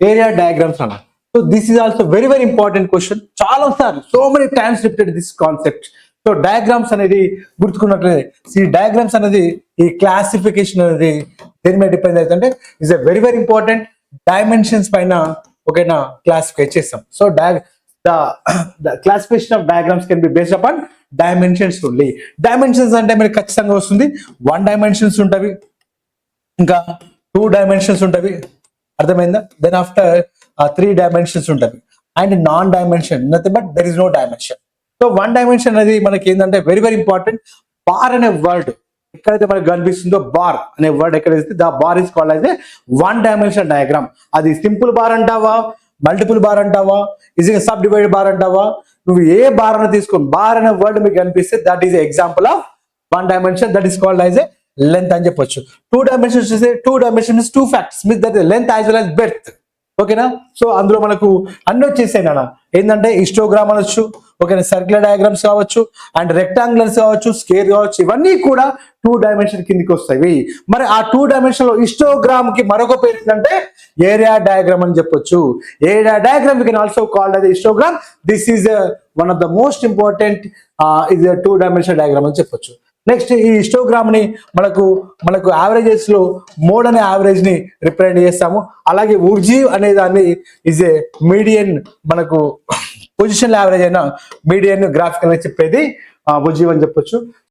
Area diagrams అన్న. So this is also very very important question. చాలా సార్లు so many times repeated this concept. So diagrams అనేది గుర్తుకున్నట్లయితే ఈ diagrams అనేది ఈ క్లాసిఫికేషన్ అనేది దేని మీద డిపెండ్ అవుతుందంటే is a very very important dimensions పైన ఓకేనా క్లాసిఫై చేస్తాం. So the classification of diagrams can be based upon dimensions only. Dimensions అంటే మనకి ఖచ్చితంగా వస్తుంది 1 dimensions ఉంటవి, ఇంకా 2 dimensions ఉంటవి, అర్థమైందా? దెన్ ఆఫ్టర్ 3 dimensions ఉంటవి and non dimension nothing but there is no dimension. So 1 dimension అనేది మనకి ఏంటంటే వెరీ వెరీ ఇంపార్టెంట్. బార్ అనే వర్డ్ ఎక్కడైతే మనకు కనిపిస్తుందో బార్ అనే వర్డ్ ఎక్కడైతే the bar is called as a 1 dimension diagram. అది సింపుల్ బార్ అంటావా, మల్టిపుల్ బార్ అంటావా, ఈజీగా సబ్ డివైడ్ బార్ అంటావా, నువ్వు ఏ బార్ అని తీసుకో, బార్ అనే వర్డ్ మీకు కనిపిస్తే that is example of 1 dimension that is called as A length అని చెప్పొచ్చు. 2 dimensions చూస్తే 2 dimensions 2 factors means that length as well as berth. ఓకేనా? సో అందులో మనకు అన్ని వచ్చేసాయి నాన్న. ఏంటంటే హిస్టోగ్రామ్ అనొచ్చు, ఓకేనా, సర్క్యులర్ డయాగ్రామ్స్ కావచ్చు అండ్ రెక్టాంగులర్స్ కావచ్చు, స్కేర్ కావచ్చు, ఇవన్నీ కూడా 2 dimension కిందికి వస్తాయి. మరి ఆ 2 dimension లో హిస్టోగ్రామ్ కి మరొక పేరు ఏంటంటే ఏరియా డయాగ్రామ్ అని చెప్పొచ్చు. Area diagram we can also called as histogram. This is one of the most important ఇది 2 dimension డయాగ్రామ్ అని చెప్పొచ్చు. నెక్స్ట్ ఈ హిస్టోగ్రామ్ ని మనకు యావరేజెస్ లో మోడ్ అనే యావరేజ్ ని రిప్రజెంట్ చేస్తాము. అలాగే ఉర్జీవ్ అనే దాన్ని ఇజ్ ఏ మీడియన్, మనకు పొజిషన్ యావరేజ్ అయినా మీడియన్ గ్రాఫికల్ అని చెప్పేది ఉర్జీవ్ అని చెప్పొచ్చు.